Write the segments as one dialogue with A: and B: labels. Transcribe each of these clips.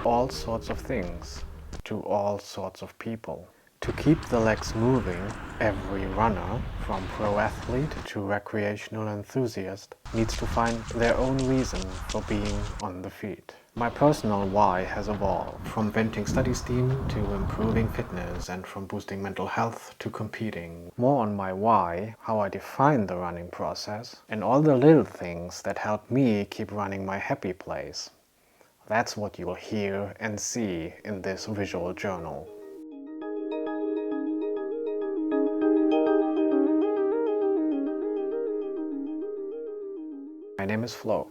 A: all sorts of things, to all sorts of people. To keep the legs moving, every runner, from pro athlete to recreational enthusiast, needs to find their own reason for being on the feet. My personal why has evolved, from venting study steam to improving fitness, and from boosting mental health to competing. More on my why, how I define the running process, and all the little things that help me keep running my happy place. That's what you'll hear and see in this visual journal. My name is Flo.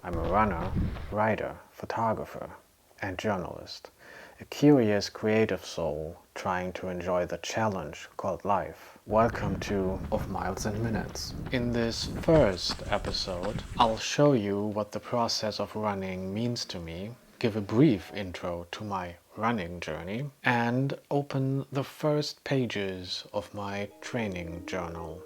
A: I'm a runner, writer, photographer, and journalist. A curious, creative soul trying to enjoy the challenge called life. Welcome to Of Miles and Minutes. In this first episode, I'll show you what the process of running means to me, give a brief intro to my running journey, and open the first pages of my training journal.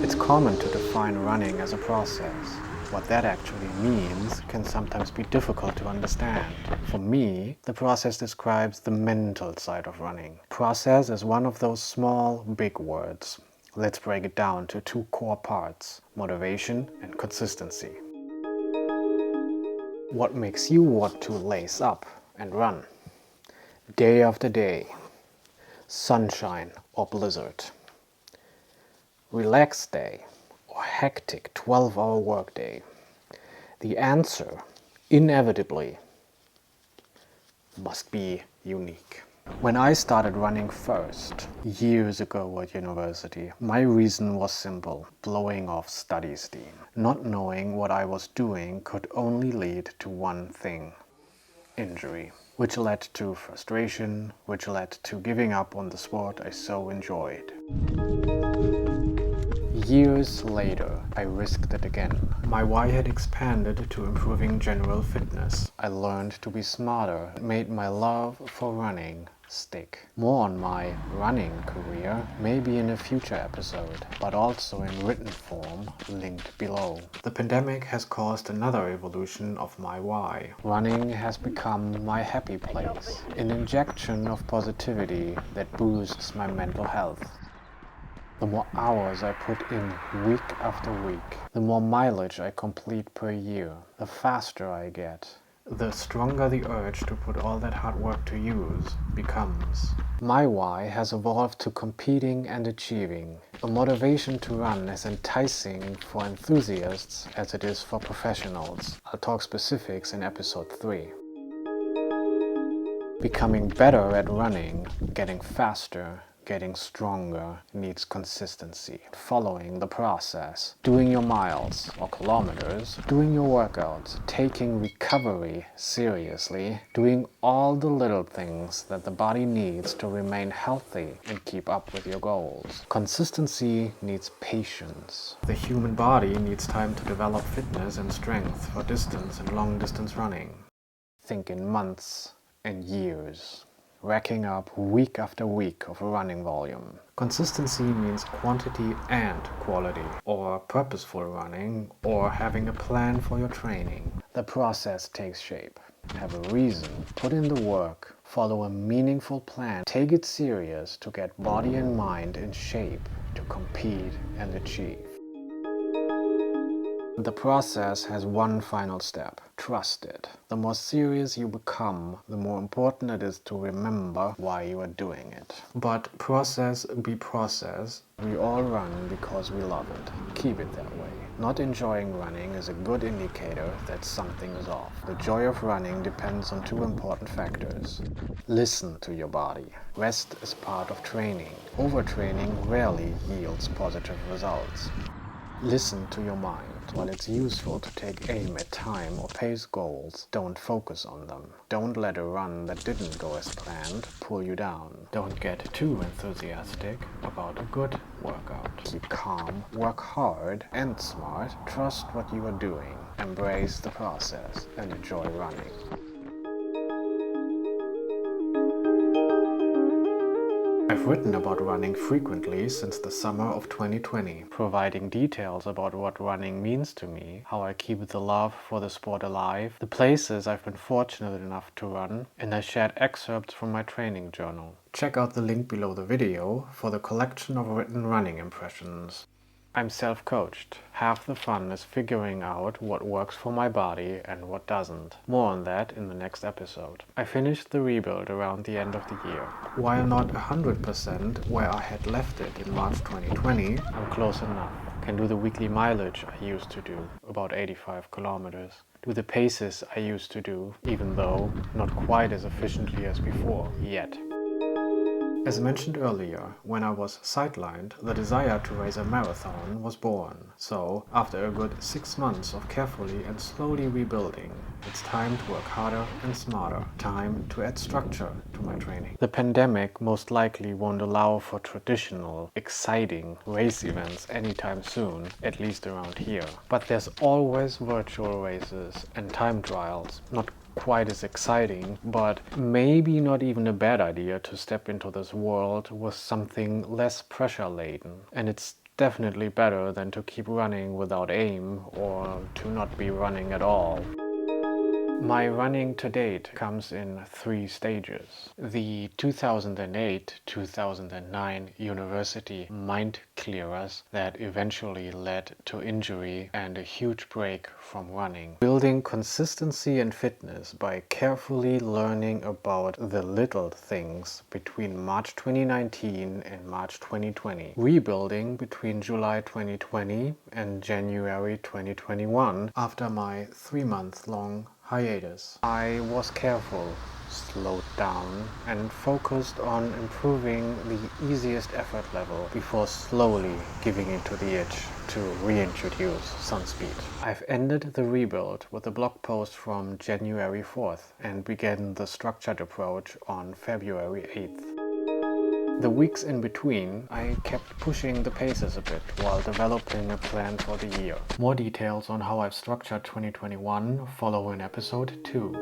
A: It's common to define running as a process. What that actually means can sometimes be difficult to understand. For me, the process describes the mental side of running. Process is one of those small, big words. Let's break it down to two core parts: motivation and consistency. What makes you want to lace up and run? Day after day, sunshine or blizzard, relaxed day or hectic 12-hour workday? The answer, inevitably, must be unique. When I started running first, years ago at university, my reason was simple: blowing off study steam. Not knowing what I was doing could only lead to one thing: injury, which led to frustration, which led to giving up on the sport I so enjoyed. Years later, I risked it again. My why had expanded to improving general fitness. I learned to be smarter. It made my love for running stick. More on my running career, maybe in a future episode, but also in written form, linked below. The pandemic has caused another evolution of my why. Running has become my happy place, an injection of positivity that boosts my mental health. The more hours I put in week after week, the more mileage I complete per year, the faster I get, the stronger the urge to put all that hard work to use becomes. My why has evolved to competing and achieving, a motivation to run as enticing for enthusiasts as it is for professionals. I'll talk specifics in episode 3. Becoming better at running, getting faster, getting stronger needs consistency. Following the process, doing your miles or kilometers, doing your workouts, taking recovery seriously, doing all the little things that the body needs to remain healthy and keep up with your goals. Consistency needs patience. The human body needs time to develop fitness and strength for distance and long distance running. Think in months and years, racking up week after week of running volume. Consistency means quantity and quality, or purposeful running, or having a plan for your training. The process takes shape. Have a reason, put in the work, follow a meaningful plan, take it serious to get body and mind in shape to compete and achieve. The process has one final step: trust it. The more serious you become, the more important it is to remember why you are doing it. But process be process. We all run because we love it. Keep it that way. Not enjoying running is a good indicator that something is off. The joy of running depends on two important factors. Listen to your body. Rest is part of training. Overtraining rarely yields positive results. Listen to your mind. While it's useful to take aim at time or pace goals, don't focus on them. Don't let a run that didn't go as planned pull you down. Don't get too enthusiastic about a good workout. Keep calm, work hard and smart, trust what you are doing, embrace the process, and enjoy running. I've written about running frequently since the summer of 2020, providing details about what running means to me, how I keep the love for the sport alive, the places I've been fortunate enough to run, and I shared excerpts from my training journal. Check out the link below the video for the collection of written running impressions. I'm self-coached. Half the fun is figuring out what works for my body and what doesn't. More on that in the next episode. I finished the rebuild around the end of the year. While not 100% where I had left it in March 2020, I'm close enough. Can do the weekly mileage I used to do, about 85 kilometers. Do the paces I used to do, even though not quite as efficiently as before, yet. As mentioned earlier, when I was sidelined, the desire to race a marathon was born. So, after a good 6 months of carefully and slowly rebuilding, it's time to work harder and smarter. Time to add structure to my training. The pandemic most likely won't allow for traditional, exciting race events anytime soon, at least around here. But there's always virtual races and time trials. Not quite as exciting, but maybe not even a bad idea to step into this world with something less pressure laden. And it's definitely better than to keep running without aim or to not be running at all. My running to date comes in 3 stages. The 2008-2009 university mind clearers that eventually led to injury and a huge break from running. Building consistency and fitness by carefully learning about the little things between March 2019 and March 2020. Rebuilding between July 2020 and January 2021 after my 3-month-long hiatus. I was careful, slowed down, and focused on improving the easiest effort level before slowly giving into the itch to reintroduce some speed. I've ended the rebuild with a blog post from January 4th and began the structured approach on February 8th. The weeks in between, I kept pushing the paces a bit while developing a plan for the year. More details on how I've structured 2021 follow in episode 2.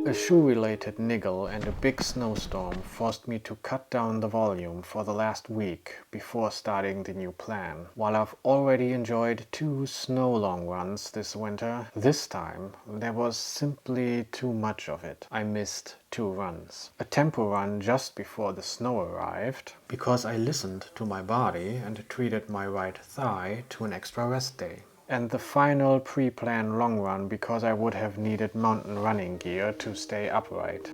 A: A shoe-related niggle and a big snowstorm forced me to cut down the volume for the last week before starting the new plan. While I've already enjoyed 2 snow long runs this winter, this time there was simply too much of it. I missed 2 runs. A tempo run just before the snow arrived, because I listened to my body and treated my right thigh to an extra rest day. And the final pre-planned long run because I would have needed mountain running gear to stay upright.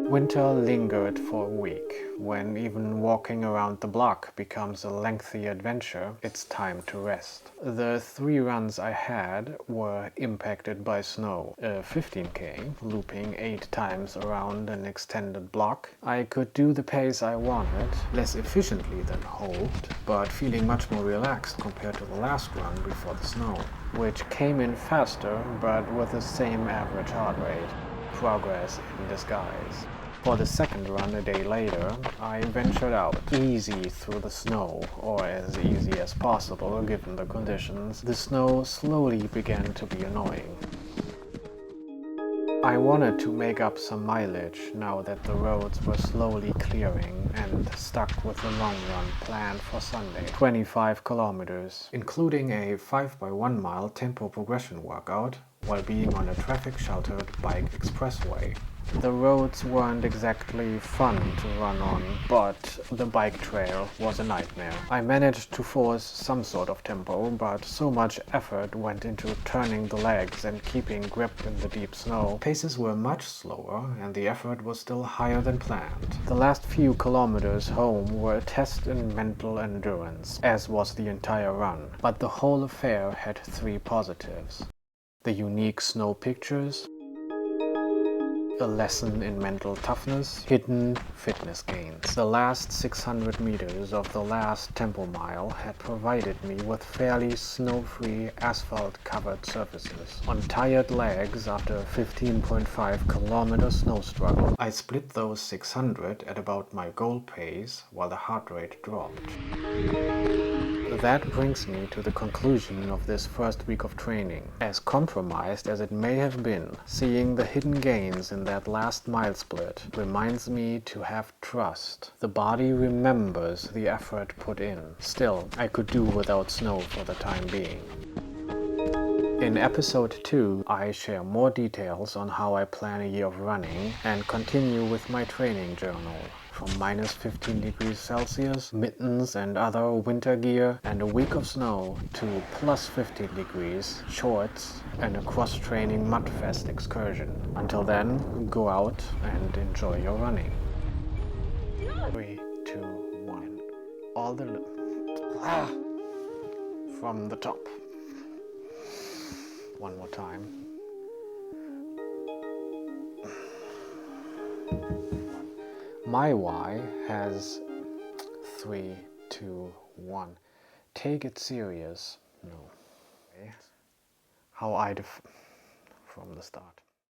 A: Winter lingered for a week. When even walking around the block becomes a lengthy adventure, it's time to rest. The 3 runs I had were impacted by snow. A 15k, looping 8 times around an extended block. I could do the pace I wanted, less efficiently than hoped, but feeling much more relaxed compared to the last run before the snow, which came in faster but with the same average heart rate. Progress in disguise. For the second run a day later, I ventured out, easy through the snow, or as easy as possible given the conditions. The snow slowly began to be annoying. I wanted to make up some mileage now that the roads were slowly clearing and stuck with a long run planned for Sunday. 25 kilometers, including a 5x1 mile tempo progression workout while being on a traffic-sheltered bike expressway. The roads weren't exactly fun to run on, but the bike trail was a nightmare. I managed to force some sort of tempo, but so much effort went into turning the legs and keeping grip in the deep snow. Paces were much slower, and the effort was still higher than planned. The last few kilometers home were a test in mental endurance, as was the entire run. But the whole affair had 3 positives. The unique snow pictures, a lesson in mental toughness, hidden fitness gains. The last 600 meters of the last tempo mile had provided me with fairly snow-free, asphalt-covered surfaces. On tired legs after a 15.5 kilometer snow struggle, I split those 600 at about my goal pace while the heart rate dropped. That brings me to the conclusion of this first week of training. As compromised as it may have been, seeing the hidden gains in that last mile split reminds me to have trust. The body remembers the effort put in. Still, I could do without snow for the time being. In episode 2, I share more details on how I plan a year of running and continue with my training journal. From minus 15 degrees Celsius, mittens and other winter gear, and a week of snow, to plus 15 degrees, shorts, and a cross-training mudfest excursion. Until then, go out and enjoy your running. 3, 2, 1. All the... From the top. One more time. My why has 3, 2, 1. Take it serious. No. Okay. How I from the start.